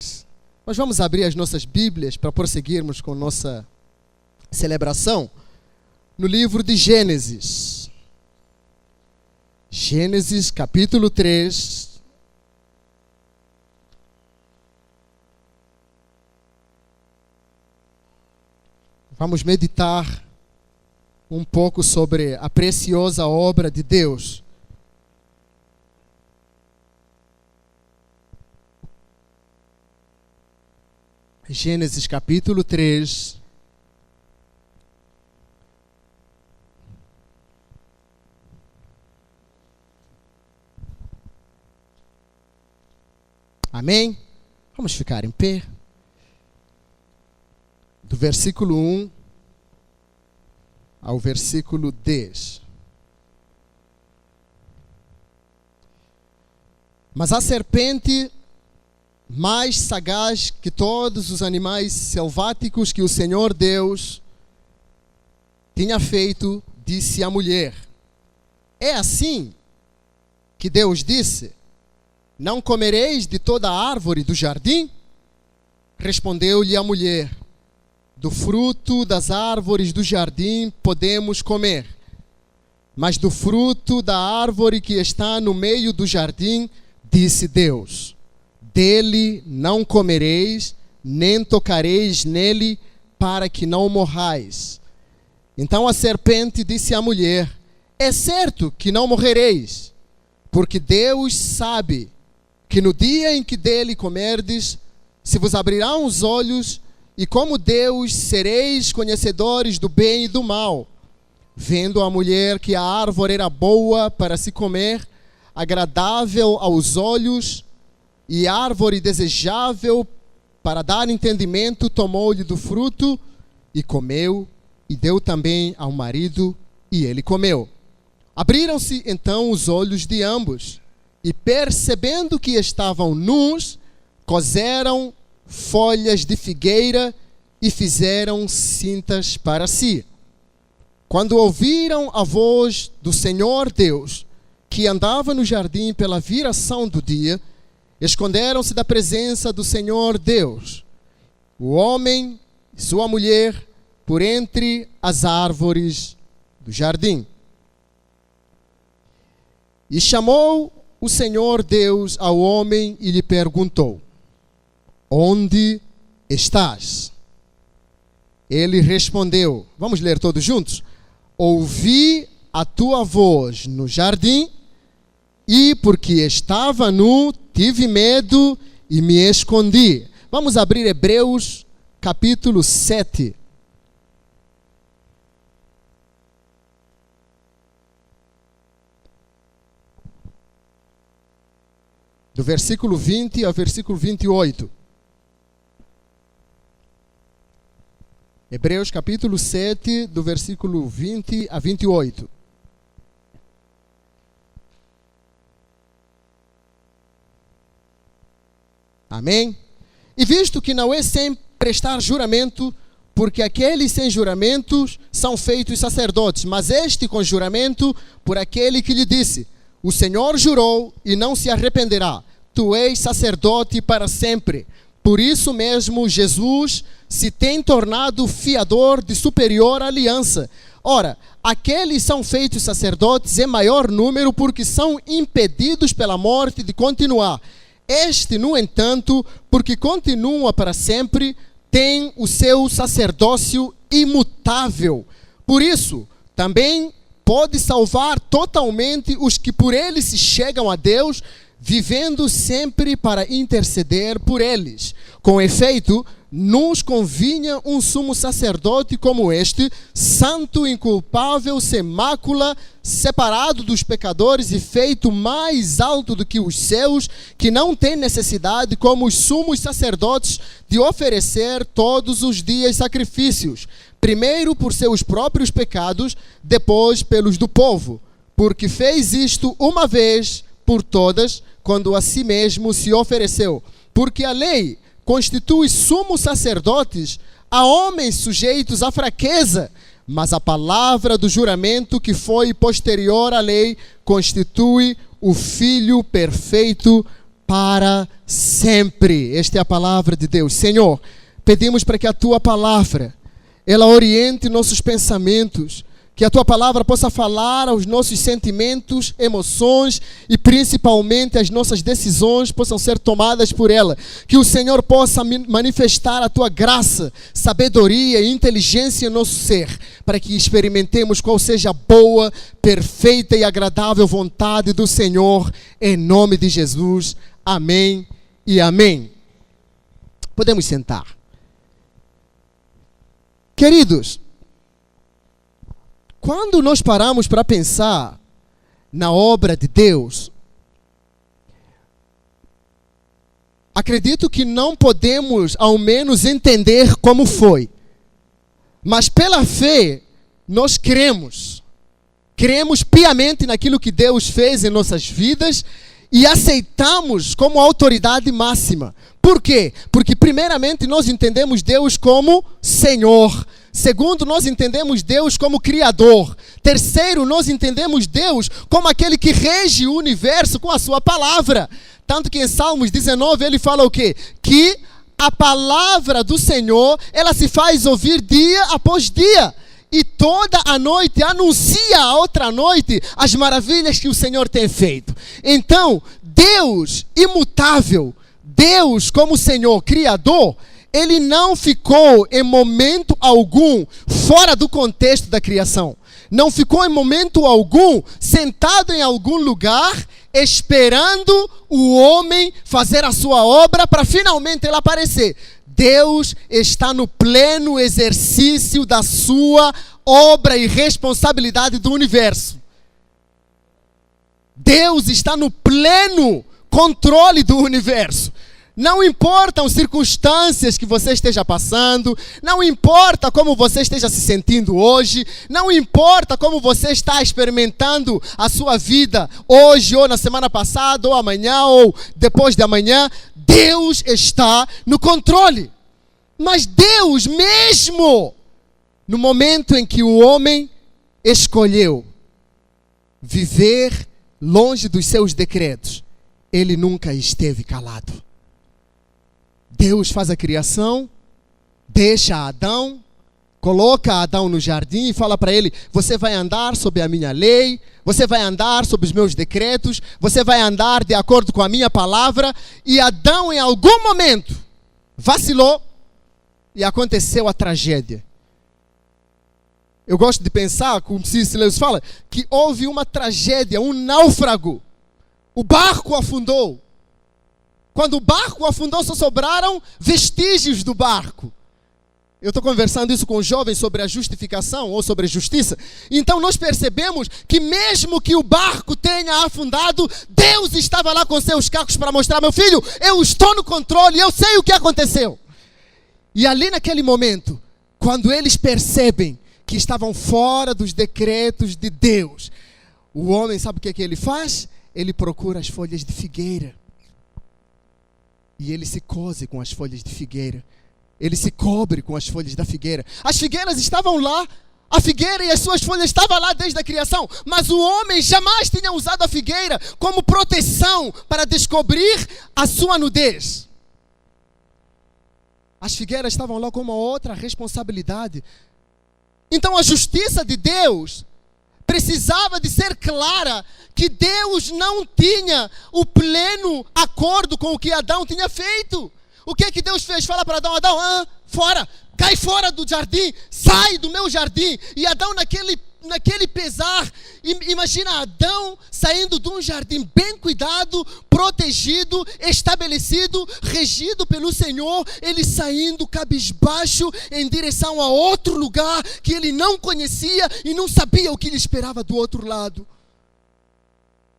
Nós vamos abrir as nossas Bíblias para prosseguirmos com nossa celebração no livro de Gênesis. Gênesis capítulo 3. Vamos meditar um pouco sobre a preciosa obra de Deus. Gênesis capítulo 3. Amém? Vamos ficar em pé. Do versículo 1 ao versículo 10. Mas a serpente, mais sagaz que todos os animais selváticos que o Senhor Deus tinha feito, disse à mulher: é assim que Deus disse: não comereis de toda a árvore do jardim? Respondeu-lhe a mulher: do fruto das árvores do jardim podemos comer, mas do fruto da árvore que está no meio do jardim, disse Deus: dele não comereis, nem tocareis nele, para que não morrais. Então a serpente disse à mulher: é certo que não morrereis, porque Deus sabe que no dia em que dele comerdes, se vos abrirão os olhos, e como Deus sereis conhecedores do bem e do mal. Vendo a mulher que a árvore era boa para se comer, agradável aos olhos, e árvore desejável para dar entendimento, tomou-lhe do fruto e comeu, e deu também ao marido, e ele comeu. Abriram-se então os olhos de ambos, e percebendo que estavam nus, coseram folhas de figueira e fizeram cintas para si. Quando ouviram a voz do Senhor Deus, que andava no jardim pela viração do dia, esconderam-se da presença do Senhor Deus, o homem e sua mulher, por entre as árvores do jardim. E chamou o Senhor Deus ao homem e lhe perguntou: onde estás? Ele respondeu, vamos ler todos juntos: ouvi a tua voz no jardim, e porque estava nu, tive medo e me escondi. Vamos abrir Hebreus capítulo 7. Do versículo 20 ao versículo 28. Hebreus capítulo 7, do versículo 20 a 28. Amém? E visto que não é sem prestar juramento, porque aqueles sem juramentos são feitos sacerdotes, mas este com juramento por aquele que lhe disse: o Senhor jurou e não se arrependerá, tu és sacerdote para sempre. Por isso mesmo Jesus se tem tornado fiador de superior aliança. Ora, aqueles são feitos sacerdotes em maior número porque são impedidos pela morte de continuar. Este, no entanto, porque continua para sempre, tem o seu sacerdócio imutável. Por isso, também pode salvar totalmente os que por ele se chegam a Deus, vivendo sempre para interceder por eles. Com efeito, nos convinha um sumo sacerdote como este, santo, inculpável, sem mácula, separado dos pecadores e feito mais alto do que os céus, que não tem necessidade, como os sumos sacerdotes, de oferecer todos os dias sacrifícios, primeiro por seus próprios pecados, depois pelos do povo, porque fez isto uma vez por todas, quando a si mesmo se ofereceu. Porque a lei constitui sumos sacerdotes a homens sujeitos à fraqueza, mas a palavra do juramento que foi posterior à lei constitui o Filho perfeito para sempre. Esta é a palavra de Deus. Senhor, pedimos para que a Tua palavra, ela oriente nossos pensamentos, que a Tua palavra possa falar aos nossos sentimentos, emoções e principalmente as nossas decisões possam ser tomadas por ela. Que o Senhor possa manifestar a Tua graça, sabedoria e inteligência em nosso ser, para que experimentemos qual seja a boa, perfeita e agradável vontade do Senhor, em nome de Jesus. Amém e amém. Podemos sentar. Queridos, quando nós paramos para pensar na obra de Deus, acredito que não podemos, ao menos, entender como foi. Mas pela fé, nós cremos. Cremos piamente naquilo que Deus fez em nossas vidas e aceitamos como autoridade máxima. Por quê? Porque primeiramente nós entendemos Deus como Senhor. Segundo, nós entendemos Deus como Criador. Terceiro, nós entendemos Deus como aquele que rege o universo com a sua palavra. Tanto que em Salmos 19 ele fala o quê? Que a palavra do Senhor, ela se faz ouvir dia após dia. E toda a noite anuncia a outra noite as maravilhas que o Senhor tem feito. Então, Deus imutável, Deus como Senhor Criador, Ele não ficou em momento algum fora do contexto da criação. Não ficou em momento algum sentado em algum lugar esperando o homem fazer a sua obra para finalmente ele aparecer. Deus está no pleno exercício da sua obra e responsabilidade do universo. Deus está no pleno controle do universo. Não importam as circunstâncias que você esteja passando, não importa como você esteja se sentindo hoje, não importa como você está experimentando a sua vida hoje, ou na semana passada, ou amanhã, ou depois de amanhã, Deus está no controle. Mas Deus mesmo, no momento em que o homem escolheu viver longe dos seus decretos, ele nunca esteve calado. Deus faz a criação, deixa Adão, coloca Adão no jardim e fala para ele: você vai andar sob a minha lei, você vai andar sob os meus decretos, você vai andar de acordo com a minha palavra. E Adão em algum momento vacilou e aconteceu a tragédia. Eu gosto de pensar, como C.S. Lewis fala, que houve uma tragédia, um náufrago. O barco afundou. Quando o barco afundou, só sobraram vestígios do barco. Eu estou conversando isso com os jovens sobre a justificação ou sobre a justiça. Então nós percebemos que mesmo que o barco tenha afundado, Deus estava lá com seus cacos para mostrar: meu filho, eu estou no controle, eu sei o que aconteceu. E ali naquele momento, quando eles percebem que estavam fora dos decretos de Deus, o homem, sabe o que ele faz? Ele procura as folhas de figueira. E ele se cose com as folhas de figueira. Ele se cobre com as folhas da figueira. As figueiras estavam lá. A figueira e as suas folhas estavam lá desde a criação. Mas o homem jamais tinha usado a figueira como proteção para descobrir a sua nudez. As figueiras estavam lá como uma outra responsabilidade. Então a justiça de Deus precisava de ser clara, que Deus não tinha o pleno acordo com o que Adão tinha feito. O que é que Deus fez? Fala para Adão: Adão, fora, cai fora do jardim, sai do meu jardim. E Adão naquele pesar, imagina Adão saindo de um jardim bem cuidado, protegido, estabelecido, regido pelo Senhor, ele saindo cabisbaixo em direção a outro lugar que ele não conhecia e não sabia o que lhe esperava do outro lado.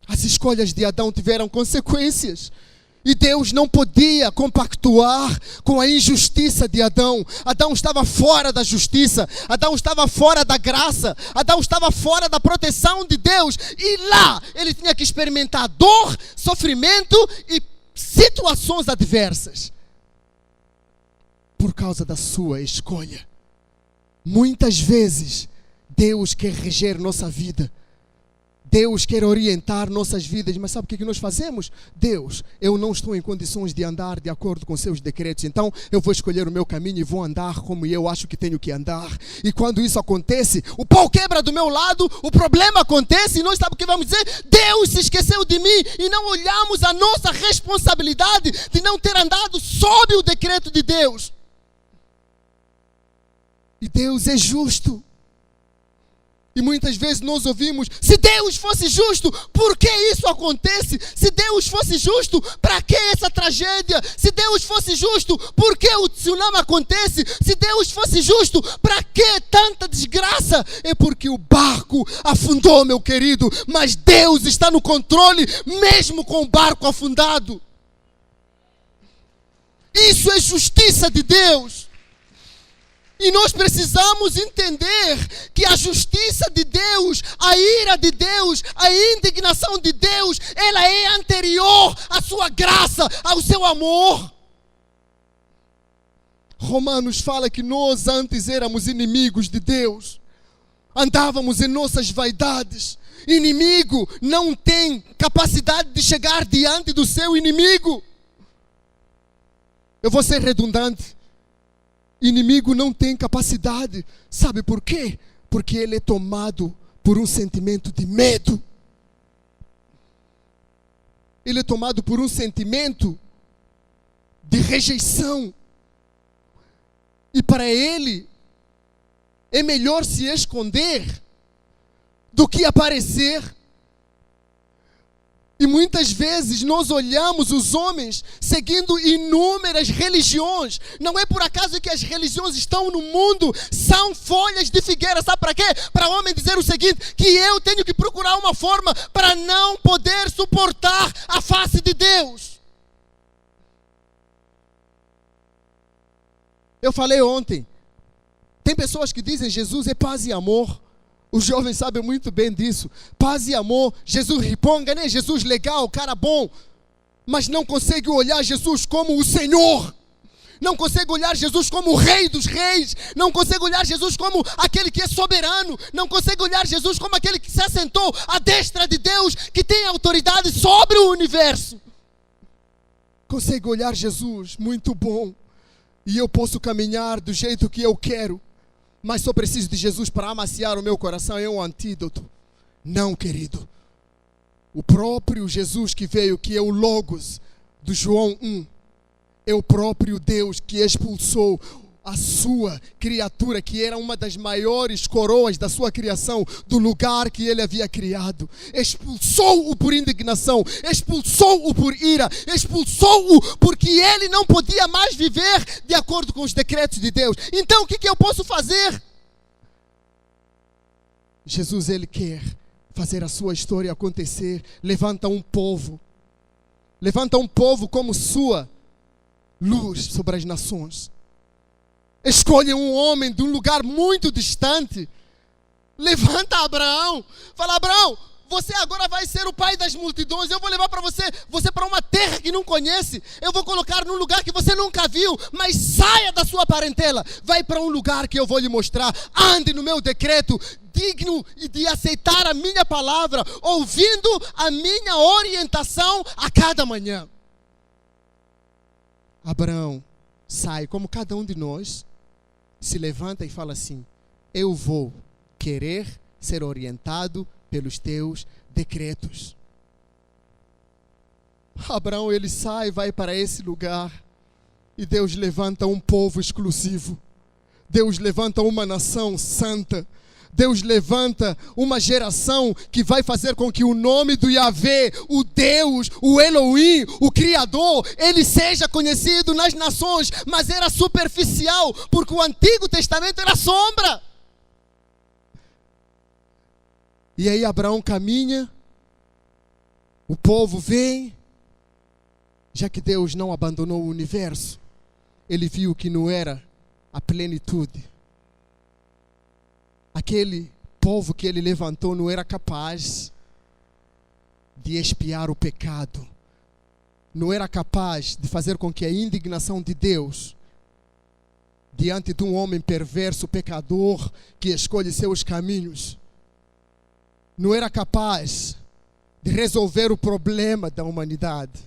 As escolhas de Adão tiveram consequências. E Deus não podia compactuar com a injustiça de Adão. Adão estava fora da justiça. Adão estava fora da graça. Adão estava fora da proteção de Deus. E lá ele tinha que experimentar dor, sofrimento e situações adversas. Por causa da sua escolha. Muitas vezes Deus quer reger nossa vida Deus quer orientar nossas vidas, mas sabe o que nós fazemos? Deus, eu não estou em condições de andar de acordo com seus decretos, então eu vou escolher o meu caminho e vou andar como eu acho que tenho que andar. E quando isso acontece, o pau quebra do meu lado, o problema acontece e nós sabemos o que vamos dizer? Deus se esqueceu de mim, e não olhamos a nossa responsabilidade de não ter andado sob o decreto de Deus. E Deus é justo. E muitas vezes nós ouvimos, se Deus fosse justo, por que isso acontece? Se Deus fosse justo, para que essa tragédia? Se Deus fosse justo, por que o tsunami acontece? Se Deus fosse justo, para que tanta desgraça? É porque o barco afundou, meu querido, mas Deus está no controle, mesmo com o barco afundado. Isso é justiça de Deus. E nós precisamos entender que a justiça de Deus, a ira de Deus, a indignação de Deus, ela é anterior à sua graça, ao seu amor. Romanos fala que nós antes éramos inimigos de Deus, andávamos em nossas vaidades. Inimigo não tem capacidade de chegar diante do seu inimigo. Eu vou ser redundante. Inimigo não tem capacidade. Sabe por quê? Porque ele é tomado por um sentimento de medo. Ele é tomado por um sentimento de rejeição. E para ele é melhor se esconder do que aparecer. E muitas vezes nós olhamos os homens seguindo inúmeras religiões. Não é por acaso que as religiões estão no mundo, são folhas de figueira. Sabe para quê? Para o homem dizer o seguinte, que eu tenho que procurar uma forma para não poder suportar a face de Deus. Eu falei ontem, tem pessoas que dizem Jesus é paz e amor. Os jovens sabem muito bem disso. Paz e amor, Jesus riponga, né? Jesus legal, cara bom. Mas não consegue olhar Jesus como o Senhor. Não consegue olhar Jesus como o Rei dos Reis. Não consegue olhar Jesus como aquele que é soberano. Não consegue olhar Jesus como aquele que se assentou à destra de Deus, que tem autoridade sobre o universo. Consegue olhar Jesus, muito bom. E eu posso caminhar do jeito que eu quero. Mas só preciso de Jesus para amaciar o meu coração, é um antídoto. Não, querido. O próprio Jesus que veio, que é o Logos, do João 1, é o próprio Deus que expulsou a sua criatura, que era uma das maiores coroas da sua criação, do lugar que ele havia criado. Expulsou-o por indignação, expulsou-o por ira, expulsou-o porque ele não podia mais viver de acordo com os decretos de Deus. Então o que eu posso fazer? Jesus, ele quer fazer a sua história acontecer. Levanta um povo como sua luz sobre as nações. Escolhe um homem de um lugar muito distante. Levanta Abraão. Fala, Abraão, você agora vai ser o pai das multidões. Eu vou levar para você para uma terra que não conhece. Eu vou colocar num lugar que você nunca viu. Mas saia da sua parentela. Vai para um lugar que eu vou lhe mostrar. Ande no meu decreto, digno de aceitar a minha palavra, ouvindo a minha orientação a cada manhã. Abraão sai, como cada um de nós, se levanta e fala assim: eu vou querer ser orientado pelos teus decretos. Abraão, ele sai, vai para esse lugar, e Deus levanta um povo exclusivo. Deus levanta uma nação santa. Deus levanta uma geração que vai fazer com que o nome do Yahvé, o Deus, o Elohim, o Criador, ele seja conhecido nas nações. Mas era superficial, porque o Antigo Testamento era sombra. E aí Abraão caminha, o povo vem, já que Deus não abandonou o universo, ele viu que não era a plenitude. Aquele povo que ele levantou não era capaz de expiar o pecado. Não era capaz de fazer com que a indignação de Deus, diante de um homem perverso, pecador, que escolhe seus caminhos, não era capaz de resolver o problema da humanidade,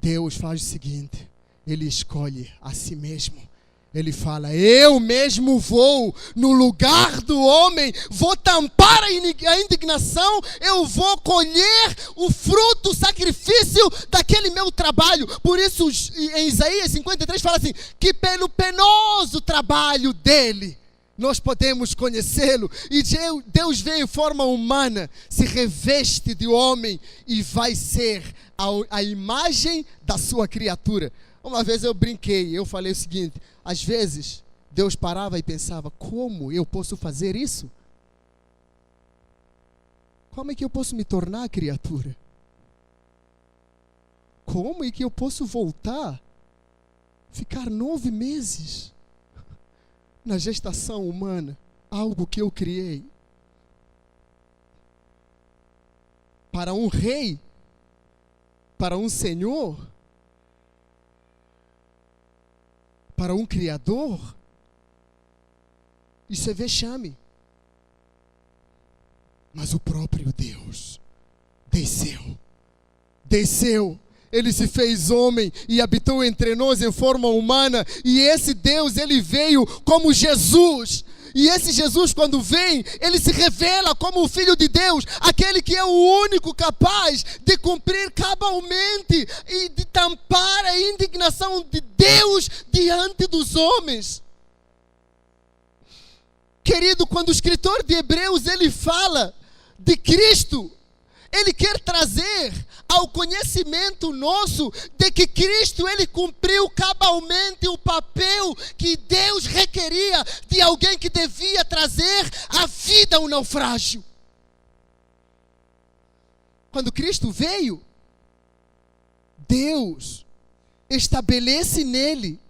Deus faz o seguinte: Ele escolhe a si mesmo. Ele fala: eu mesmo vou no lugar do homem, vou tampar a indignação, eu vou colher o fruto, o sacrifício daquele meu trabalho. Por isso em Isaías 53 fala assim, que pelo penoso trabalho dele nós podemos conhecê-lo. E Deus vem em forma humana, se reveste de homem e vai ser a imagem da sua criatura. Uma vez eu brinquei, eu falei o seguinte: às vezes Deus parava e pensava, como eu posso fazer isso? Como é que eu posso me tornar criatura? Como é que eu posso voltar, ficar 9 meses na gestação humana, algo que eu criei? Para um rei, para um senhor, para um criador, isso é vexame. Mas o próprio Deus desceu, Ele se fez homem e habitou entre nós em forma humana. E esse Deus, Ele veio como Jesus. E esse Jesus, quando vem, Ele se revela como o Filho de Deus, aquele que é o único capaz de cumprir cabalmente e de tampar a indignação de Deus diante dos homens. Querido, quando o escritor de Hebreus, ele fala de Cristo, ele quer trazer ao conhecimento nosso de que Cristo, ele cumpriu cabalmente o papel que Deus requeria de alguém que devia trazer a vida ao naufrágio. Quando Cristo veio, Deus estabelece nele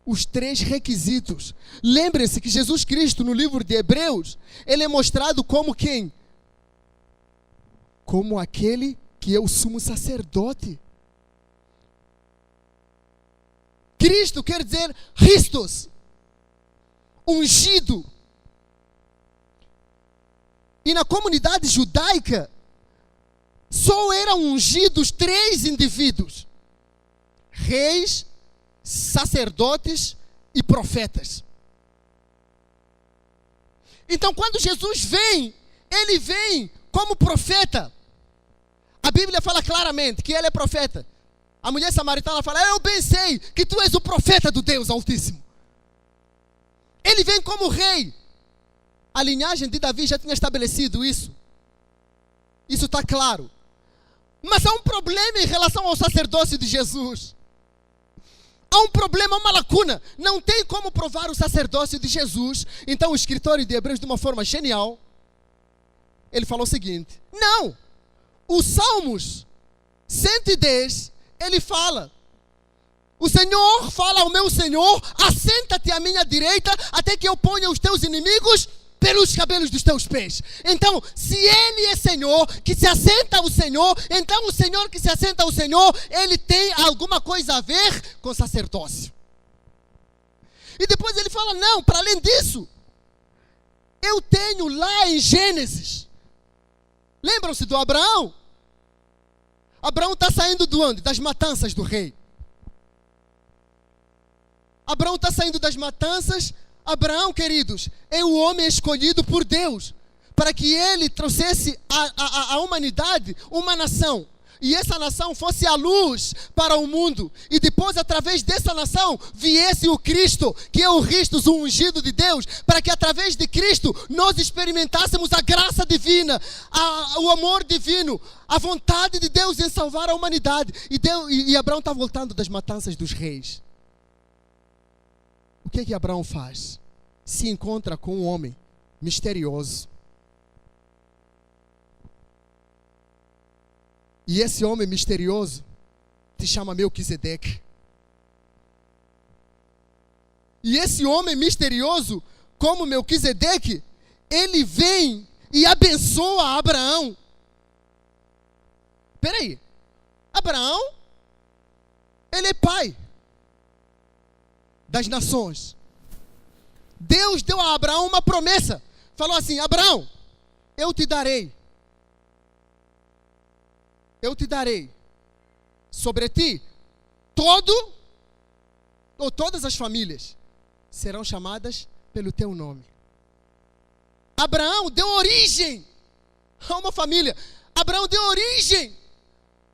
os 3 requisitos. Lembre-se que Jesus Cristo, no livro de Hebreus, ele é mostrado como quem? Como aquele que é o sumo sacerdote. Cristo quer dizer Christos, ungido. E na comunidade judaica, só eram ungidos 3 indivíduos: reis, sacerdotes e profetas. Então, quando Jesus vem, ele vem como profeta. A Bíblia fala claramente que ele é profeta. A mulher samaritana fala: eu bem sei que tu és o profeta do Deus Altíssimo. Ele vem como rei. A linhagem de Davi já tinha estabelecido isso. Isso está claro. Mas há um problema em relação ao sacerdócio de Jesus. Há um problema, uma lacuna. Não tem como provar o sacerdócio de Jesus. Então o escritor de Hebreus, de uma forma genial, ele falou o seguinte: não, o Salmos 110, ele fala: o Senhor fala ao meu Senhor, assenta-te à minha direita, até que eu ponha os teus inimigos pelos cabelos dos teus pés. Então, se Ele é Senhor, que se assenta ao Senhor, então o Senhor que se assenta ao Senhor, Ele tem alguma coisa a ver com sacerdócio. E depois ele fala: não, para além disso, eu tenho lá em Gênesis. Lembram-se do Abraão? Abraão está saindo de onde? Das matanças do rei. Abraão está saindo das matanças. Abraão, queridos, é o homem escolhido por Deus para que ele trouxesse à humanidade uma nação. E essa nação fosse a luz para o mundo. E depois, através dessa nação, viesse o Cristo, que é o Christos, o ungido de Deus, para que através de Cristo nós experimentássemos a graça divina, o amor divino, a vontade de Deus em salvar a humanidade. E Abraão está voltando das matanças dos reis. O que é que Abraão faz? Se encontra com um homem misterioso. E esse homem misterioso se chama Melquisedeque. E esse homem misterioso, como Melquisedeque, ele vem e abençoa Abraão. Espera aí. Abraão, ele é pai das nações. Deus deu a Abraão uma promessa. Falou assim: Abraão, eu te darei sobre ti todas as famílias serão chamadas pelo teu nome. Abraão deu origem a uma família. Abraão deu origem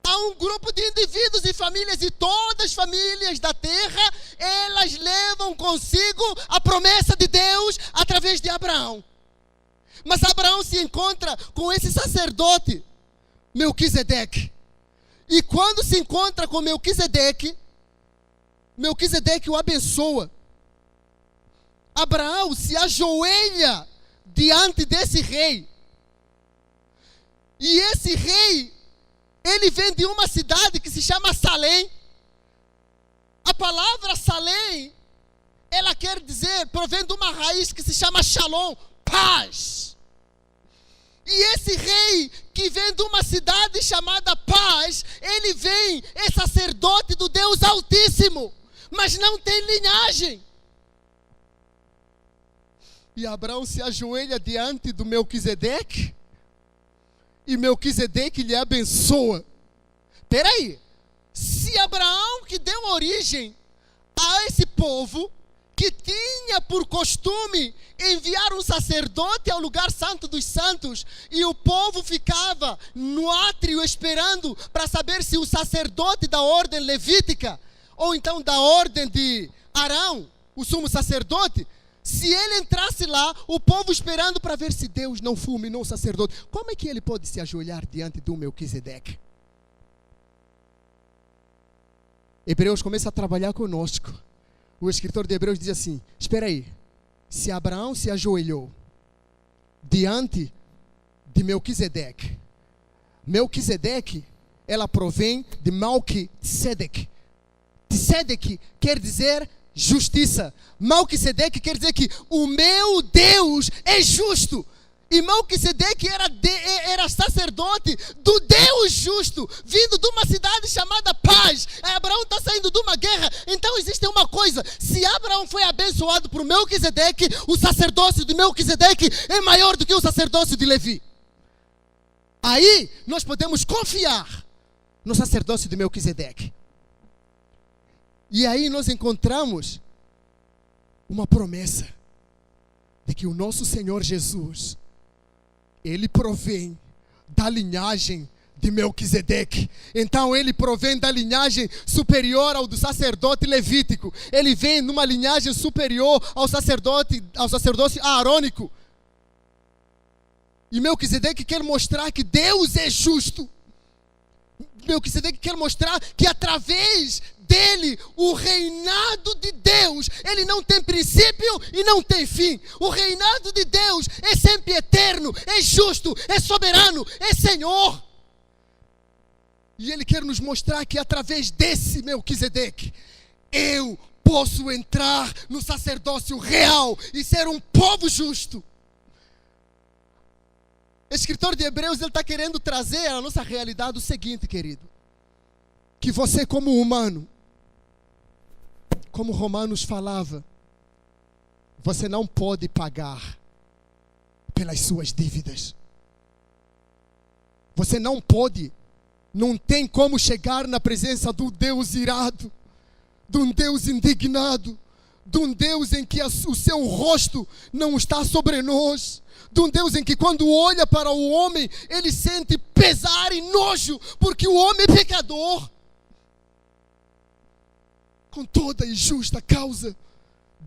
a um grupo de indivíduos e famílias, e todas as famílias da terra, elas levam consigo a promessa de Deus através de Abraão. Mas Abraão se encontra com esse sacerdote, Melquisedeque. E quando se encontra com Melquisedeque, Melquisedeque o abençoa. Abraão se ajoelha diante desse rei. E esse rei, ele vem de uma cidade que se chama Salém. A palavra Salém, ela quer dizer, provém de uma raiz que se chama Shalom, paz. E esse rei que vem de uma cidade chamada Paz, ele vem, é sacerdote do Deus Altíssimo, mas não tem linhagem. E Abraão se ajoelha diante do Melquisedeque, e Melquisedeque lhe abençoa. Peraí, se Abraão, que deu origem a esse povo, que tinha por costume enviar um sacerdote ao lugar santo dos santos, e o povo ficava no átrio esperando para saber se o sacerdote da ordem levítica, ou então da ordem de Arão, o sumo sacerdote, se ele entrasse lá, o povo esperando para ver se Deus não fulminou o sacerdote, como é que ele pode se ajoelhar diante do Melquisedeque? Hebreus começa a trabalhar conosco. O escritor de Hebreus diz assim: espera aí, se Abraão se ajoelhou diante de Melquisedeque, Melquisedeque, ela provém de Malquisedeque. Tzedek quer dizer justiça. Melquisedeque quer dizer que o meu Deus é justo. E Melquisedeque era sacerdote do Deus justo, vindo de uma cidade chamada Paz. Abraão está saindo de uma guerra. Então existe uma coisa: se Abraão foi abençoado por Melquisedeque, o sacerdócio de Melquisedeque é maior do que o sacerdócio de Levi. Aí nós podemos confiar no sacerdócio de Melquisedeque. E aí nós encontramos uma promessa de que o nosso Senhor Jesus, ele provém da linhagem de Melquisedeque. Então ele provém da linhagem superior ao do sacerdote levítico. Ele vem numa linhagem superior ao sacerdócio aarônico. E Melquisedeque quer mostrar que Deus é justo. Melquisedeque quer mostrar que através dele, o reinado de Deus, ele não tem princípio e não tem fim. O reinado de Deus é sempre eterno, é justo, é soberano, é Senhor. E ele quer nos mostrar que através desse Melquisedeque, eu posso entrar no sacerdócio real e ser um povo justo. O escritor de Hebreus, ele está querendo trazer à nossa realidade o seguinte, querido: que você, como humano, como Romanos falava, você não pode pagar pelas suas dívidas. Você não pode, não tem como chegar na presença do Deus irado, de um Deus indignado, de um Deus em que o seu rosto não está sobre nós, de um Deus em que quando olha para o homem, ele sente pesar e nojo, porque o homem é pecador. Com toda injusta causa,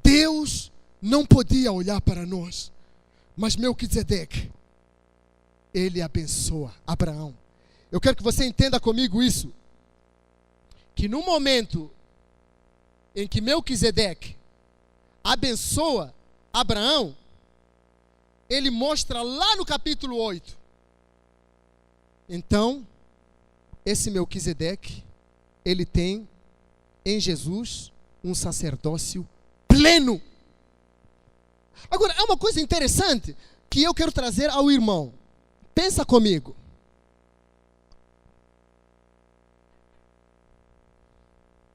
Deus não podia olhar para nós. Mas Melquisedeque, ele abençoa Abraão. Eu quero que você entenda comigo isso, que no momento em que Melquisedeque abençoa Abraão, ele mostra lá no capítulo 8. Então, esse Melquisedeque, ele tem em Jesus um sacerdócio pleno. Agora, é uma coisa interessante que eu quero trazer ao irmão. Pensa comigo.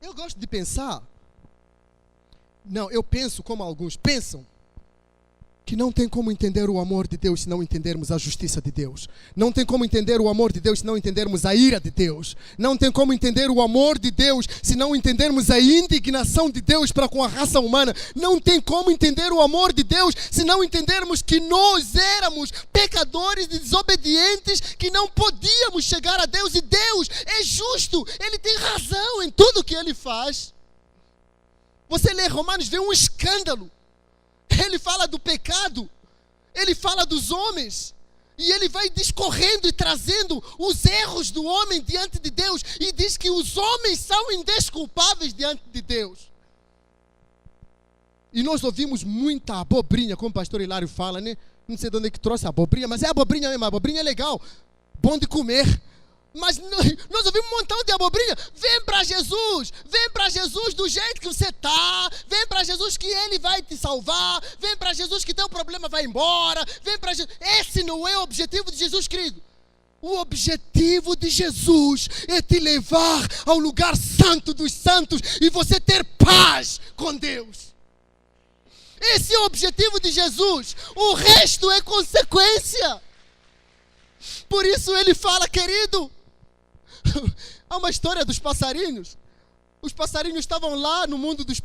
Eu gosto de pensar. Não, eu penso como alguns pensam, que não tem como entender o amor de Deus se não entendermos a justiça de Deus. Não tem como entender o amor de Deus se não entendermos a ira de Deus. Não tem como entender o amor de Deus se não entendermos a indignação de Deus para com a raça humana. Não tem como entender o amor de Deus se não entendermos que nós éramos pecadores e desobedientes, que não podíamos chegar a Deus, e Deus é justo, Ele tem razão em tudo que Ele faz. Você lê Romanos, vê um escândalo. Ele fala do pecado, ele fala dos homens, e ele vai discorrendo e trazendo os erros do homem diante de Deus, e diz que os homens são indesculpáveis diante de Deus. E nós ouvimos muita abobrinha, como o pastor Hilário fala, né? Não sei de onde é que trouxe a abobrinha, mas é abobrinha mesmo, a abobrinha é legal, bom de comer. Mas nós ouvimos um montão de abobrinha. Vem para Jesus do jeito que você está, vem para Jesus que Ele vai te salvar, vem para Jesus que teu problema vai embora, vem para Jesus. Esse não é o objetivo de Jesus, querido. O objetivo de Jesus é te levar ao lugar santo dos santos e você ter paz com Deus. Esse é o objetivo de Jesus, o resto é consequência. Por isso Ele fala, querido, há uma história dos passarinhos. Os passarinhos estavam lá no mundo dos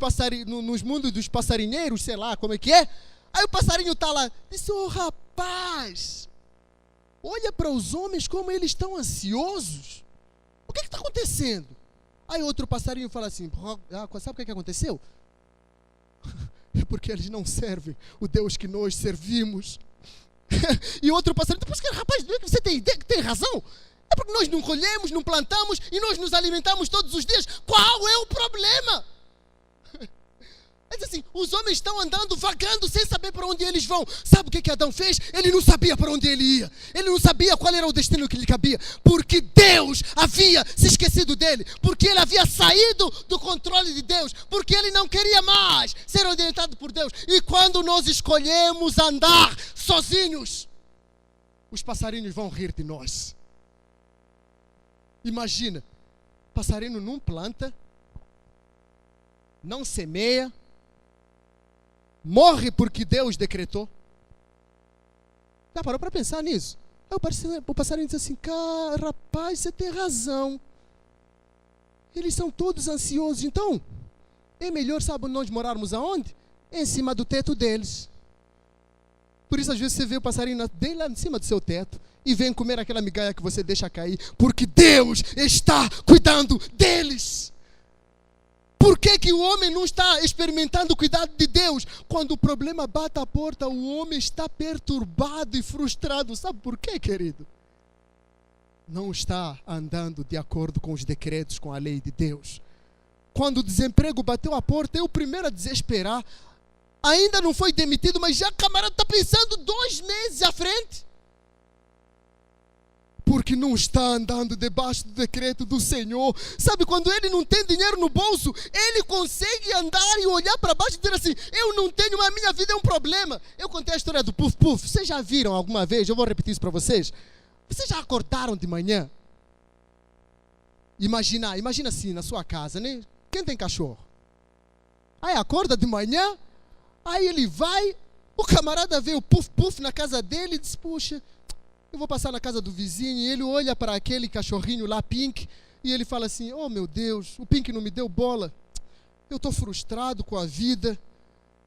nos mundos dos passarinheiros, sei lá como é que é. Aí o passarinho está lá, disse: "Oh rapaz, olha para os homens como eles estão ansiosos. O que está acontecendo?" Aí outro passarinho fala assim: "Sabe o que aconteceu? É porque eles não servem o Deus que nós servimos." E outro passarinho: "Rapaz, você tem razão. É porque nós não colhemos, não plantamos e nós nos alimentamos todos os dias. Qual é o problema?" É assim, os homens estão andando, vagando, sem saber para onde eles vão. Sabe o que Adão fez? Ele não sabia para onde ele ia. Ele não sabia qual era o destino que lhe cabia. Porque Deus havia se esquecido dele. Porque ele havia saído do controle de Deus. Porque ele não queria mais ser orientado por Deus. E quando nós escolhemos andar sozinhos, os passarinhos vão rir de nós. Imagina, passarinho não planta, não semeia, morre porque Deus decretou. Já parou para pensar nisso? Aí o passarinho diz assim: "Rapaz, você tem razão. Eles são todos ansiosos, então é melhor, sabe, nós morarmos aonde? Em cima do teto deles." Por isso às vezes você vê o passarinho bem lá em cima do seu teto e vem comer aquela migalha que você deixa cair, porque Deus está cuidando deles. Por que o homem não está experimentando o cuidado de Deus? Quando o problema bate à porta, o homem está perturbado e frustrado. Sabe por quê, querido? Não está andando de acordo com os decretos, com a lei de Deus. Quando o desemprego bateu à porta, é o primeiro a desesperar. Ainda não foi demitido, mas já o camarada está pensando 2 meses à frente. Porque não está andando debaixo do decreto do Senhor. Sabe, quando ele não tem dinheiro no bolso, ele consegue andar e olhar para baixo e dizer assim: "Eu não tenho, mas a minha vida é um problema." Eu contei a história do Puff Puff. Vocês já viram alguma vez? Eu vou repetir isso para vocês. Vocês já acordaram de manhã? Imagina assim, na sua casa, né? Quem tem cachorro? Aí acorda de manhã, aí ele vai, o camarada vê o Puff Puff na casa dele e diz: "Puxa, eu vou passar na casa do vizinho." E ele olha para aquele cachorrinho lá, Pink, e ele fala assim: "Oh meu Deus, o Pink não me deu bola. Eu estou frustrado com a vida."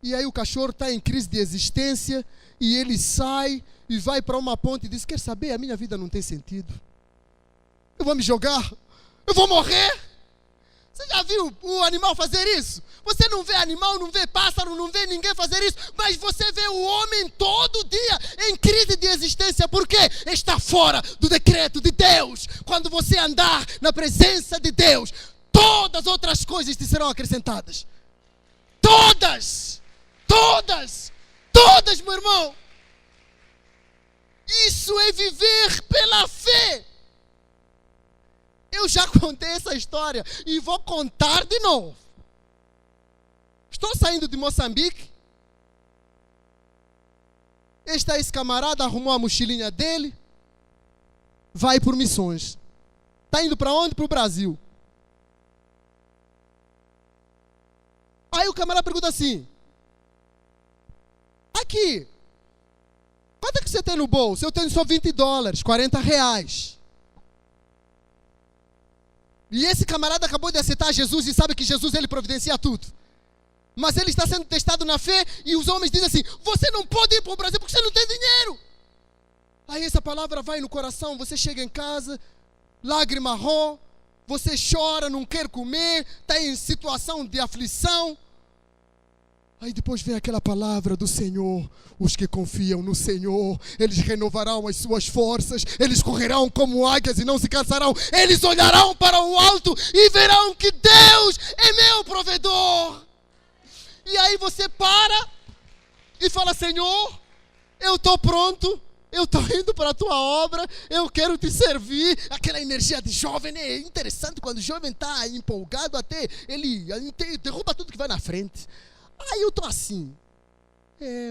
E aí o cachorro está em crise de existência, e ele sai e vai para uma ponte e diz: "Quer saber? A minha vida não tem sentido. Eu vou me jogar, eu vou morrer." Você já viu o animal fazer isso? Você não vê animal, não vê pássaro, não vê ninguém fazer isso, mas você vê o homem todo dia em crise de existência. Por quê? Está fora do decreto de Deus. Quando você andar na presença de Deus, todas as outras coisas te serão acrescentadas. Todas, meu irmão. Isso é viver pela fé. Eu já contei essa história e vou contar de novo. Estou saindo de Moçambique. Esse camarada arrumou a mochilinha dele, vai por missões. Está indo para onde? Para o Brasil. Aí o camarada pergunta assim: "Aqui, quanto é que você tem no bolso? Eu tenho só $20, R$40. E esse camarada acabou de aceitar Jesus e sabe que Jesus, ele providencia tudo. Mas ele está sendo testado na fé e os homens dizem assim, você não pode ir para o Brasil porque você não tem dinheiro. Aí essa palavra vai no coração, você chega em casa, lágrima rola, você chora, não quer comer, está em situação de aflição. Aí depois vem aquela palavra do Senhor, os que confiam no Senhor, eles renovarão as suas forças, eles correrão como águias e não se cansarão, eles olharão para o alto e verão que Deus é meu provedor. E aí você para e fala, Senhor, eu estou pronto, eu estou indo para a tua obra, eu quero te servir. Aquela energia de jovem, né? É interessante quando o jovem está empolgado, até ele derruba tudo que vai na frente. Aí eu estou assim,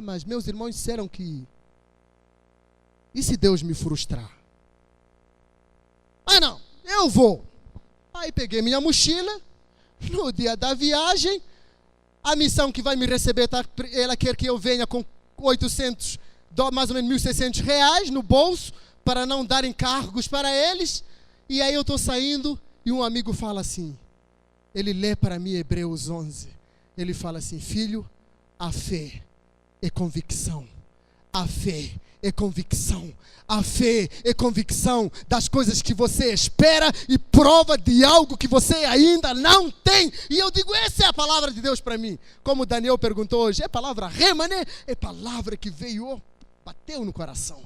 mas meus irmãos disseram que, e se Deus me frustrar? Ah não, eu vou. Aí peguei minha mochila, no dia da viagem, a missão que vai me receber, ela quer que eu venha com $800, mais ou menos R$1.600 no bolso, para não dar encargos para eles. E aí eu estou saindo e um amigo fala assim, ele lê para mim Hebreus 11. Ele fala assim, filho, a fé é convicção. A fé é convicção. A fé é convicção das coisas que você espera e prova de algo que você ainda não tem. E eu digo, essa é a palavra de Deus para mim. Como o Daniel perguntou hoje, é palavra rema, né? É palavra que veio, bateu no coração.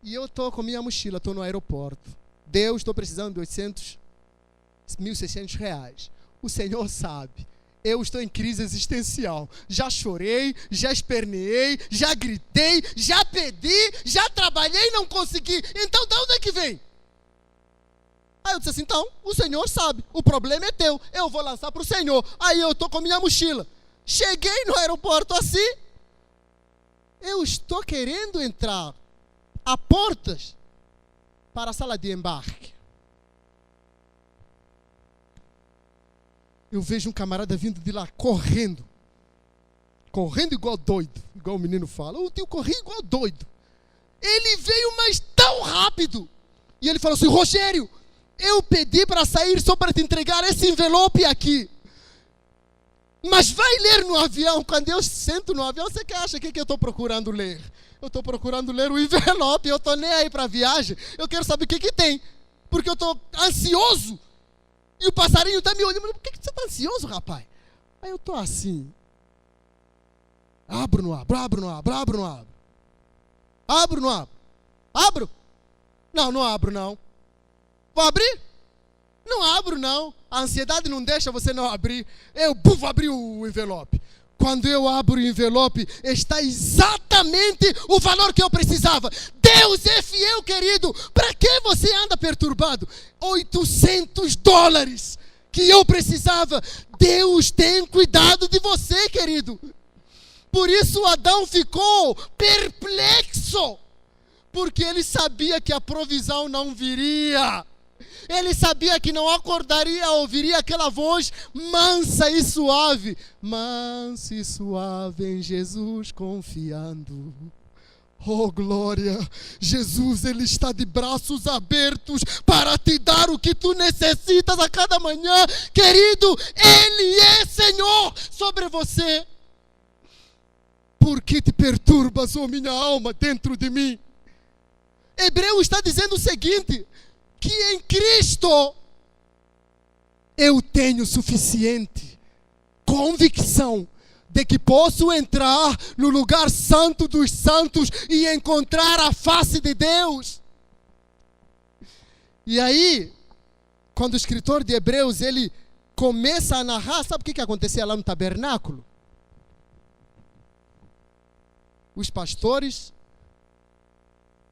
E eu estou com minha mochila, estou no aeroporto. Deus, estou precisando de R$1.600. O Senhor sabe, eu estou em crise existencial. Já chorei, já esperneei, já gritei, já pedi, já trabalhei e não consegui. Então, de onde é que vem? Aí eu disse assim, então, o Senhor sabe, o problema é teu, eu vou lançar para o Senhor. Aí eu estou com minha mochila. Cheguei no aeroporto assim, eu estou querendo entrar a portas para a sala de embarque. Eu vejo um camarada vindo de lá, correndo igual doido, igual o menino fala. O tio corria igual doido. Ele veio, mas tão rápido. E ele falou assim, Rogério, eu pedi para sair só para te entregar esse envelope aqui. Mas vai ler no avião. Quando eu sento no avião, você que acha que eu estou procurando ler? Eu estou procurando ler o envelope, eu estou nem aí para a viagem. Eu quero saber o que tem, porque eu estou ansioso. E o passarinho está me olhando, por que você está ansioso, rapaz? Aí eu estou assim. Abro, não abro, abro, não abro, abro, não abro. Abro, não abro. Abro? Não, não abro, não. Vou abrir? Não abro, não. A ansiedade não deixa você não abrir. Eu vou abrir o envelope. Quando eu abro o envelope, está exatamente o valor que eu precisava. Deus é fiel, querido. Para que você anda perturbado? $800 que eu precisava. Deus tem cuidado de você, querido. Por isso Adão ficou perplexo. Porque ele sabia que a provisão não viria. Ele sabia que não acordaria, ouviria aquela voz mansa e suave. Mansa e suave em Jesus confiando. Oh glória, Jesus, Ele está de braços abertos para te dar o que tu necessitas a cada manhã. Querido, Ele é Senhor sobre você. Por que te perturbas, oh minha alma, dentro de mim? Hebreu está dizendo o seguinte, que em Cristo eu tenho suficiente convicção de que posso entrar no lugar santo dos santos e encontrar a face de Deus. E aí, quando o escritor de Hebreus, ele começa a narrar, sabe o que acontecia lá no tabernáculo? Os pastores,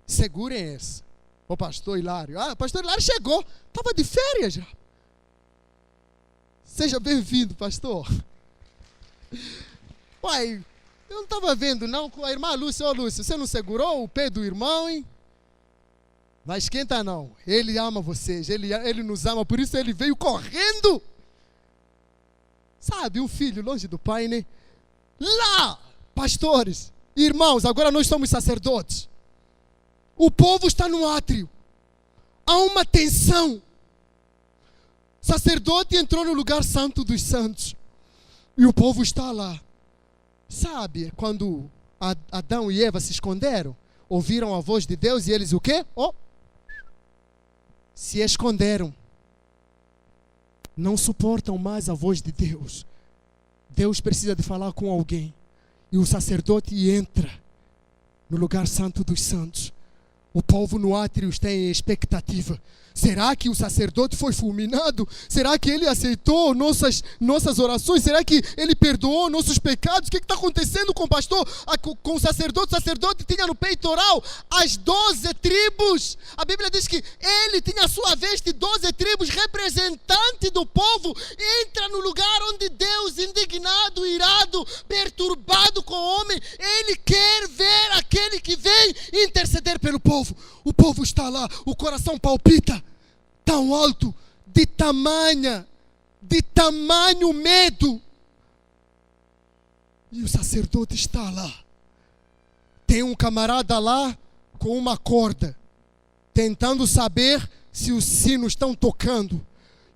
segurem essa. O pastor Hilário. O pastor Hilário chegou. Estava de férias já. Seja bem-vindo, pastor. Pai, eu não estava vendo não com a irmã Lúcia. Ô Lúcia, você não segurou o pé do irmão, hein? Mas esquenta não. Ele ama vocês. Ele nos ama. Por isso ele veio correndo. Sabe, um filho longe do pai, né? Lá, pastores, Irmãos, agora nós somos sacerdotes. O povo está no átrio. Há uma tensão. Sacerdote entrou no lugar santo dos santos. E o povo está lá. Sabe, quando Adão e Eva se esconderam, ouviram a voz de Deus e eles o quê? Se esconderam. Não suportam mais a voz de Deus. Deus precisa de falar com alguém. E o sacerdote entra no lugar santo dos santos. O povo no átrio está em expectativa. Será que o sacerdote foi fulminado? Será que ele aceitou nossas orações? Será que ele perdoou nossos pecados? O que está acontecendo com o pastor? Com o sacerdote? O sacerdote tinha no peitoral as 12 tribos. A Bíblia diz que ele tinha a sua vez de 12 tribos, representante do povo. Entra no lugar onde Deus, indignado, irado, perturbado com o homem, ele quer ver aquele que vem interceder pelo povo. O povo está lá, o coração palpita tão alto, de tamanho medo. E o sacerdote está lá. Tem um camarada lá com uma corda, tentando saber se os sinos estão tocando.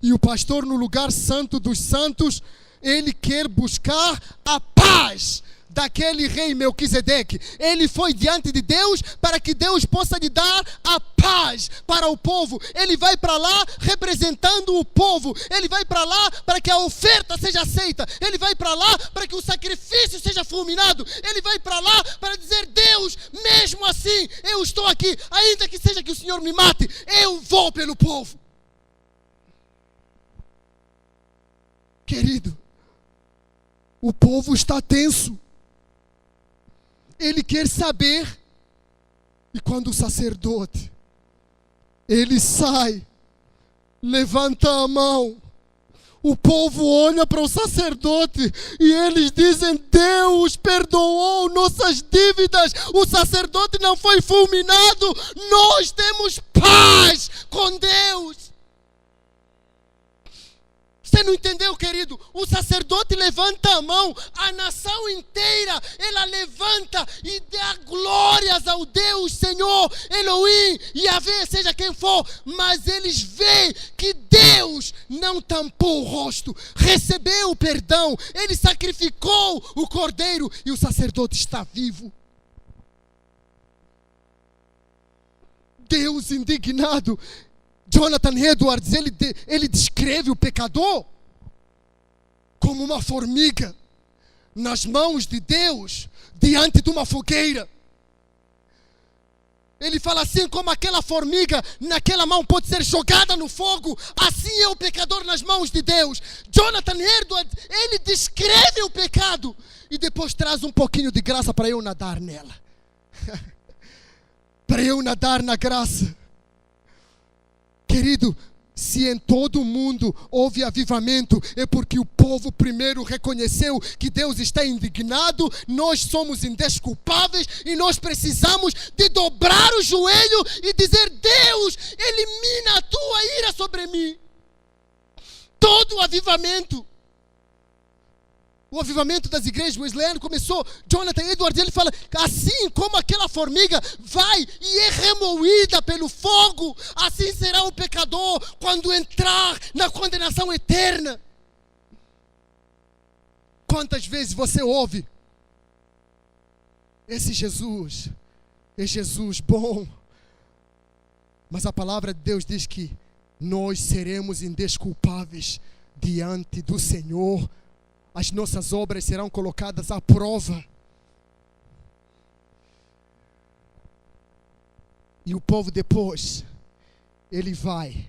E o pastor, no lugar santo dos santos, ele quer buscar a paz daquele rei Melquisedeque. Ele foi diante de Deus para que Deus possa lhe dar a paz para o povo. Ele vai para lá representando o povo. Ele vai para lá para que a oferta seja aceita. Ele vai para lá para que o sacrifício seja fulminado. Ele vai para lá para dizer: Deus, mesmo assim eu estou aqui, ainda que seja que o Senhor me mate, eu vou pelo povo. Querido, o povo está tenso. Ele quer saber. E quando o sacerdote, ele sai, levanta a mão, o povo olha para o sacerdote e eles dizem: Deus perdoou nossas dívidas, o sacerdote não foi fulminado, nós temos paz com Deus. Você não entendeu, querido? O sacerdote levanta a mão, a nação inteira, ela levanta e dá glórias ao Deus, Senhor, Elohim, Yahvé, seja quem for. Mas eles veem que Deus não tampou o rosto, recebeu o perdão, ele sacrificou o cordeiro e o sacerdote está vivo. Deus indignado. Jonathan Edwards, ele descreve o pecador como uma formiga nas mãos de Deus, diante de uma fogueira. Ele fala assim: como aquela formiga naquela mão pode ser jogada no fogo, assim é o pecador nas mãos de Deus. Jonathan Edwards, ele descreve o pecado e depois traz um pouquinho de graça para eu nadar nela. Para eu nadar na graça. Querido, se em todo o mundo houve avivamento, é porque o povo primeiro reconheceu que Deus está indignado, nós somos indesculpáveis e nós precisamos de dobrar o joelho e dizer: Deus, elimina a tua ira sobre mim. Todo o avivamento das igrejas wesleyanas começou. Jonathan Edwards, ele fala: assim como aquela formiga vai e é remoída pelo fogo, assim será o pecador quando entrar na condenação eterna. Quantas vezes você ouve: esse Jesus é Jesus bom, mas a palavra de Deus diz que nós seremos indesculpáveis diante do Senhor. As nossas obras serão colocadas à prova. E o povo depois, ele vai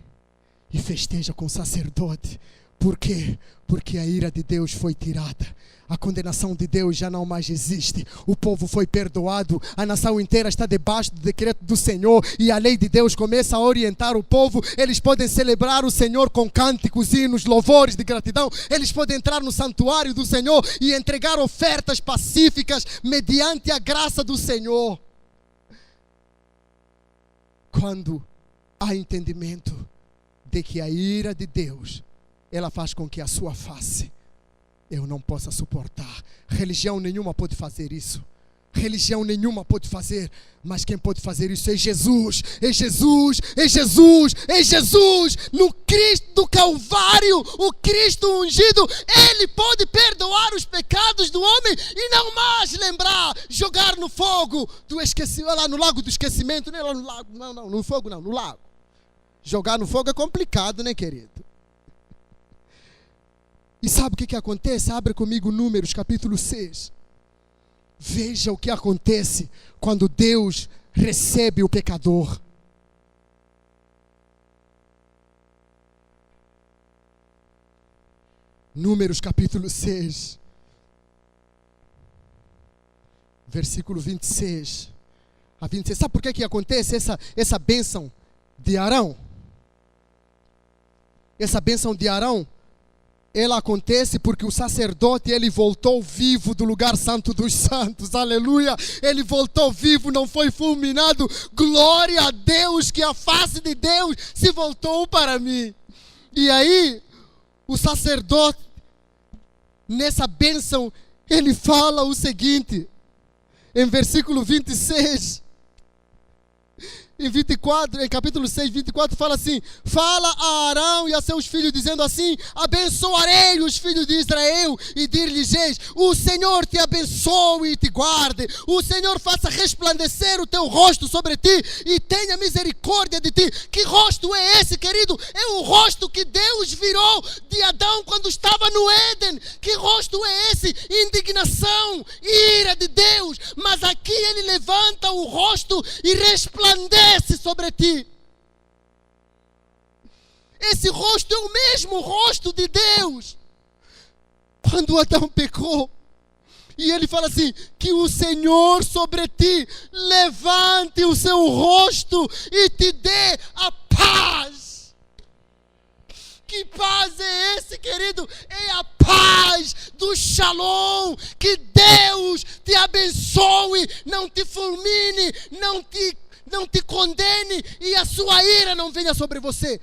e festeja com o sacerdote. Por quê? Porque a ira de Deus foi tirada. A condenação de Deus já não mais existe. O povo foi perdoado. A nação inteira está debaixo do decreto do Senhor. E a lei de Deus começa a orientar o povo. Eles podem celebrar o Senhor com cânticos, hinos, louvores de gratidão. Eles podem entrar no santuário do Senhor e entregar ofertas pacíficas mediante a graça do Senhor. Quando há entendimento de que a ira de Deus, ela faz com que a sua face eu não possa suportar. Religião nenhuma pode fazer isso. religião nenhuma pode fazer, mas quem pode fazer isso é Jesus, é Jesus, é Jesus, é Jesus. No Cristo do Calvário, o Cristo ungido, Ele pode perdoar os pecados do homem e não mais lembrar, jogar no fogo do esquecimento, lá no lago do esquecimento, né? Lá no lago, não, no fogo não, no lago. Jogar no fogo é complicado, né, querido? E sabe o que acontece? Abre comigo Números, capítulo 6. Veja o que acontece quando Deus recebe o pecador. Números capítulo 6, versículo 26 a 26. Sabe por que acontece essa bênção de Arão? Essa bênção de Arão, ela acontece porque o sacerdote, ele voltou vivo do lugar santo dos santos, aleluia, ele voltou vivo, não foi fulminado, glória a Deus, que a face de Deus se voltou para mim. E aí, o sacerdote, nessa bênção, ele fala o seguinte, em versículo 26, em 24, em capítulo 6, 24, fala assim: fala a Arão e a seus filhos, dizendo assim: abençoarei os filhos de Israel e dir-lhes: o Senhor te abençoe e te guarde, o Senhor faça resplandecer o teu rosto sobre ti e tenha misericórdia de ti. Que rosto é esse, querido? É o rosto que Deus virou de Adão quando estava no Éden. Que rosto é esse? Indignação, ira de Deus. Mas aqui ele levanta o rosto e resplandece sobre ti. Esse rosto é o mesmo rosto de Deus. Quando Adão pecou, e ele fala assim: que o Senhor sobre ti levante o seu rosto e te dê a paz. Que paz é esse, querido? É a paz do Shalom. Que Deus te abençoe, não te fulmine, não te condene e a sua ira não venha sobre você.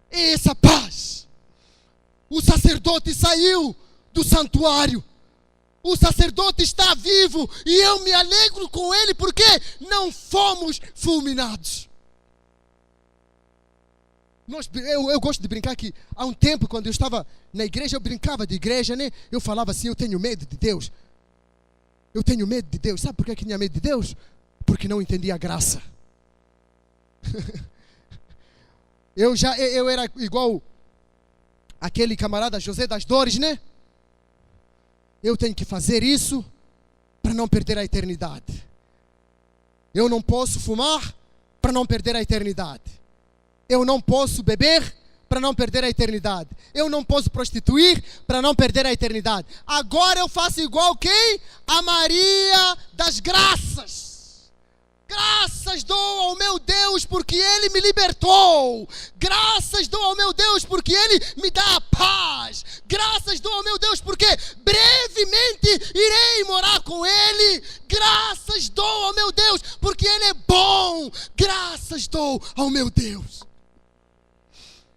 É essa paz. O sacerdote saiu do santuário. O sacerdote está vivo e eu me alegro com ele porque não fomos fulminados. Eu gosto de brincar que há um tempo, quando eu estava na igreja, eu brincava de igreja, né? Eu falava assim: eu tenho medo de Deus. Eu tenho medo de Deus. Sabe por que tinha medo de Deus? Porque não entendia a graça. Eu era igual aquele camarada José das Dores, né? Eu tenho que fazer isso para não perder a eternidade. Eu não posso fumar para não perder a eternidade. Eu não posso beber para não perder a eternidade. Eu não posso prostituir para não perder a eternidade. Agora eu faço igual quem? A Maria das Graças. Graças dou ao meu Deus porque Ele me libertou. Graças dou ao meu Deus porque Ele me dá a paz. Graças dou ao meu Deus porque brevemente irei morar com Ele. Graças dou ao meu Deus porque Ele é bom. Graças dou ao meu Deus.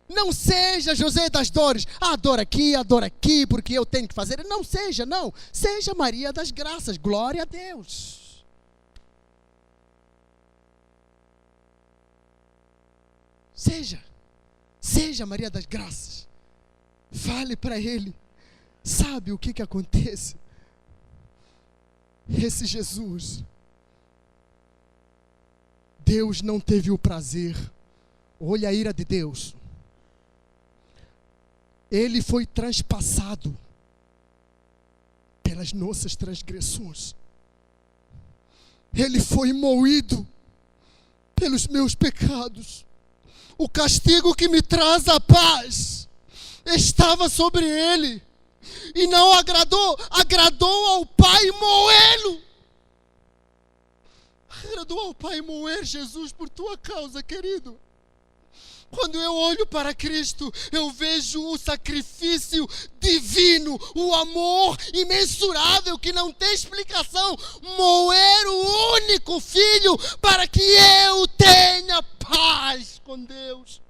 Não seja José das Dores, adora aqui, porque eu tenho que fazer. Não seja, não. Seja Maria das Graças, glória a Deus. Seja Maria das Graças. Fale para ele. Sabe o que acontece? Esse Jesus, Deus não teve o prazer. Olha a ira de Deus. Ele foi transpassado pelas nossas transgressões. Ele foi moído pelos meus pecados. O castigo que me traz a paz estava sobre ele. E não agradou ao Pai moê-lo. Agradou ao Pai moer Jesus por tua causa, querido. Quando eu olho para Cristo, eu vejo o sacrifício divino, o amor imensurável que não tem explicação, moer o único Filho para que eu tenha paz com Deus.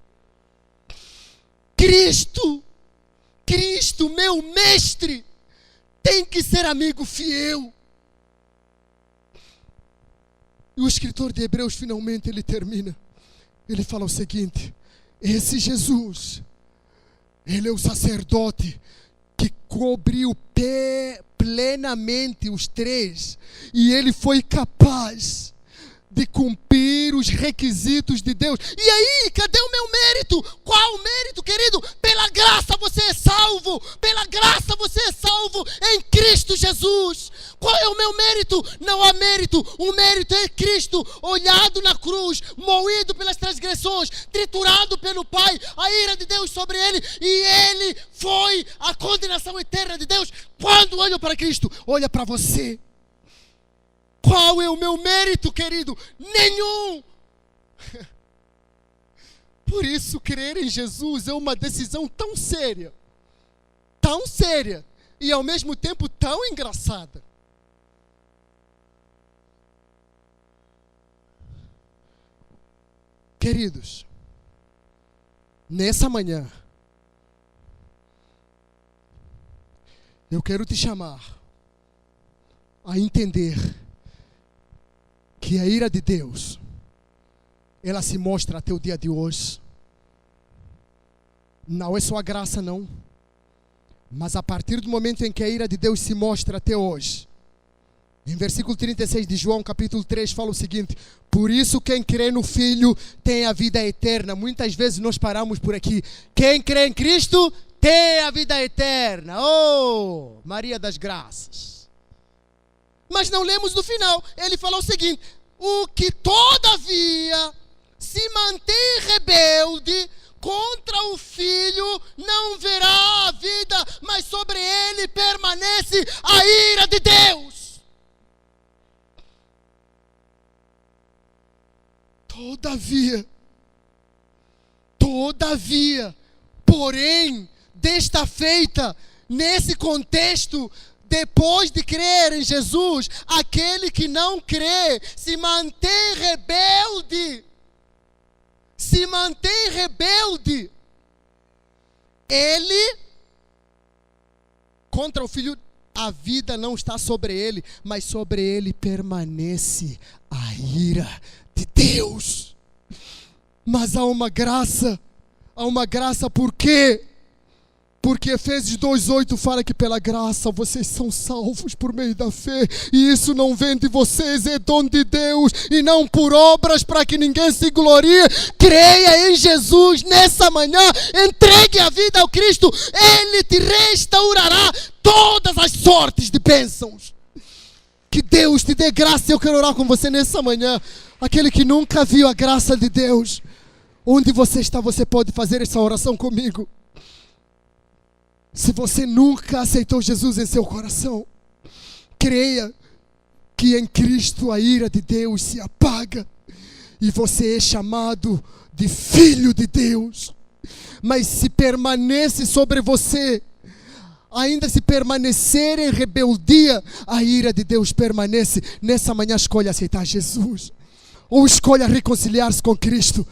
Cristo, meu mestre, tem que ser amigo fiel. E o escritor de Hebreus finalmente ele termina. Ele fala o seguinte: esse Jesus, ele é o sacerdote que cobriu plenamente os três, e ele foi capaz de cumprir os requisitos de Deus. E aí, cadê o meu mérito? Qual o mérito, querido? Pela graça você é salvo. Pela graça você é salvo em Cristo Jesus. Qual é o meu mérito? Não há mérito. O mérito é Cristo, olhado na cruz, moído pelas transgressões, triturado pelo Pai, a ira de Deus sobre ele, e ele foi a condenação eterna de Deus. Quando olho para Cristo, olha para você. Qual é o meu mérito, querido? Nenhum. Por isso, crer em Jesus é uma decisão tão séria, e ao mesmo tempo tão engraçada. Queridos, nessa manhã, eu quero te chamar a entender que a ira de Deus, ela se mostra até o dia de hoje. Não é só a graça, não. Mas a partir do momento em que a ira de Deus se mostra até hoje, em versículo 36 de João, capítulo 3, fala o seguinte: por isso quem crê no Filho tem a vida eterna. Muitas vezes nós paramos por aqui. Quem crê em Cristo tem a vida eterna. Oh, Maria das Graças. Mas não lemos no final. Ele falou o seguinte: o que todavia se mantém rebelde contra o Filho não verá a vida, mas sobre ele permanece a ira de Deus. Todavia, porém, desta feita, nesse contexto, depois de crer em Jesus, aquele que não crê se mantém rebelde. Ele, contra o Filho, a vida não está sobre ele, mas sobre ele permanece a ira de Deus. Mas há uma graça, por quê? Porque Efésios 2:8 fala que pela graça vocês são salvos por meio da fé. E isso não vem de vocês, é dom de Deus. E não por obras para que ninguém se glorie. Creia em Jesus nessa manhã. Entregue a vida ao Cristo. Ele te restaurará todas as sortes de bênçãos. Que Deus te dê graça. Eu quero orar com você nessa manhã. Aquele que nunca viu a graça de Deus. Onde você está, você pode fazer essa oração comigo. Se você nunca aceitou Jesus em seu coração, creia que em Cristo a ira de Deus se apaga e você é chamado de filho de Deus. Mas se permanece sobre você, ainda se permanecer em rebeldia, a ira de Deus permanece. Nessa manhã escolha aceitar Jesus, ou escolha reconciliar-se com Cristo.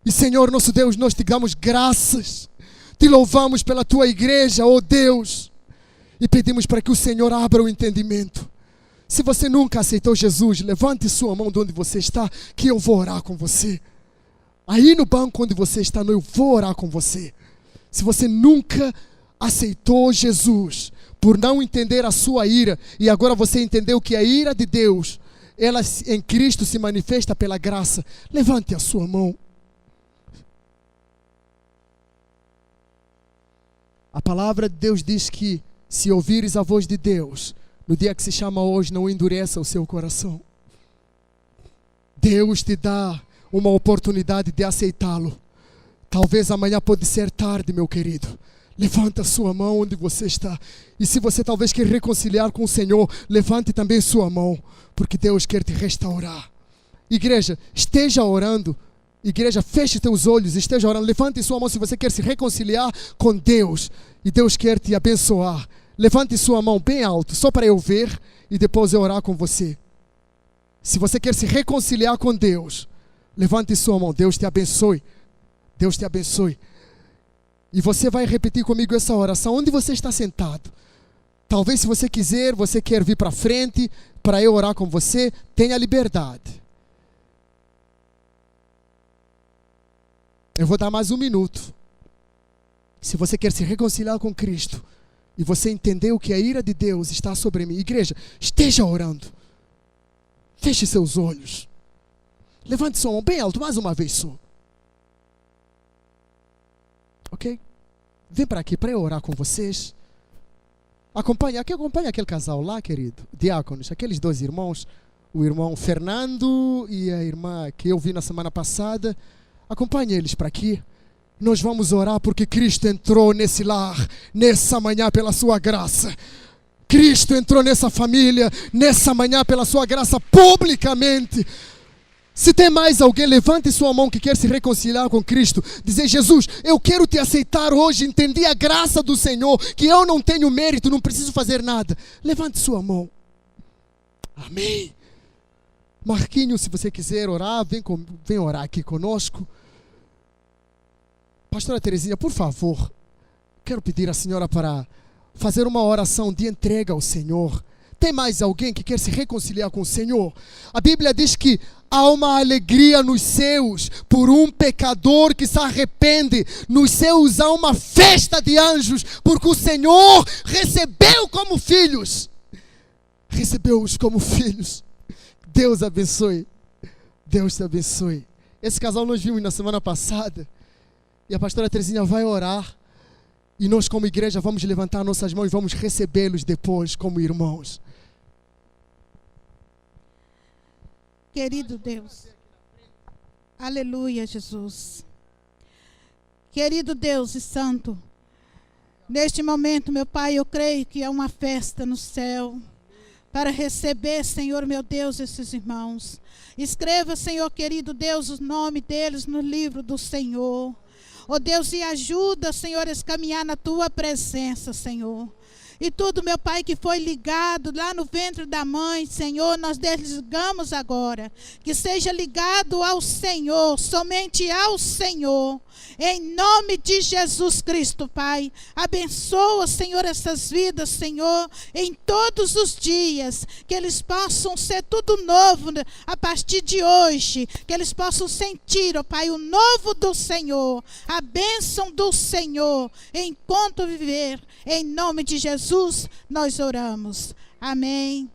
E Senhor nosso Deus, nós te damos graças. Te louvamos pela tua igreja, ó Deus, e pedimos para que o Senhor abra o entendimento. Se você nunca aceitou Jesus, levante sua mão de onde você está, que eu vou orar com você. Aí no banco onde você está, eu vou orar com você. Se você nunca aceitou Jesus, por não entender a sua ira, e agora você entendeu que a ira de Deus, ela em Cristo se manifesta pela graça, levante a sua mão. A palavra de Deus diz que se ouvires a voz de Deus, no dia que se chama hoje, não endureça o seu coração. Deus te dá uma oportunidade de aceitá-lo. Talvez amanhã pode ser tarde, meu querido. Levanta a sua mão onde você está. E se você talvez quer reconciliar com o Senhor, levante também sua mão, porque Deus quer te restaurar. Igreja, esteja orando. Igreja, feche teus olhos, esteja orando. Levante sua mão se você quer se reconciliar com Deus. E Deus quer te abençoar. Levante sua mão bem alto, só para eu ver e depois eu orar com você. Se você quer se reconciliar com Deus, levante sua mão. Deus te abençoe. Deus te abençoe. E você vai repetir comigo essa oração. Onde você está sentado? Talvez se você quiser, você quer vir para frente para eu orar com você, tenha liberdade. Eu vou dar mais 1 minuto. Se você quer se reconciliar com Cristo e você entender o que a ira de Deus está sobre mim, igreja, esteja orando. Feche seus olhos. Levante sua mão bem alto, mais uma vez só. Ok? Vem para aqui para eu orar com vocês. Acompanha aquele casal lá, querido. Diáconos, aqueles 2 irmãos. O irmão Fernando e a irmã que eu vi na semana passada. Acompanhe eles para aqui. Nós vamos orar porque Cristo entrou nesse lar, nessa manhã pela sua graça. Cristo entrou nessa família, nessa manhã pela sua graça, publicamente. Se tem mais alguém, levante sua mão que quer se reconciliar com Cristo. Dizer: Jesus, eu quero te aceitar hoje. Entendi a graça do Senhor, que eu não tenho mérito, não preciso fazer nada. Levante sua mão. Amém. Marquinhos, se você quiser orar, vem orar aqui conosco. Pastora Terezinha, por favor, quero pedir à senhora para fazer uma oração de entrega ao Senhor. Tem mais alguém que quer se reconciliar com o Senhor? A Bíblia diz que há uma alegria nos céus por um pecador que se arrepende. Nos céus há uma festa de anjos, porque o Senhor recebeu como filhos. Recebeu-os como filhos. Deus abençoe. Deus te abençoe. Esse casal nós vimos na semana passada. E a pastora Terezinha vai orar. E nós como igreja vamos levantar nossas mãos e vamos recebê-los depois como irmãos. Querido Deus. Aleluia, Jesus. Querido Deus e Santo. Neste momento, meu Pai, eu creio que é uma festa no céu. Para receber, Senhor, meu Deus, esses irmãos. Escreva, Senhor, querido Deus, o nome deles no livro do Senhor. Ó Deus, e ajuda, Senhor, a escaminhar na Tua presença, Senhor. E tudo, meu Pai, que foi ligado lá no ventre da mãe, Senhor, nós desligamos agora. Que seja ligado ao Senhor, somente ao Senhor. Em nome de Jesus Cristo, Pai. Abençoa, Senhor, essas vidas, Senhor, em todos os dias. Que eles possam ser tudo novo a partir de hoje. Que eles possam sentir, ó Pai, o novo do Senhor. A bênção do Senhor enquanto viver. Em nome de Jesus, nós oramos. Amém.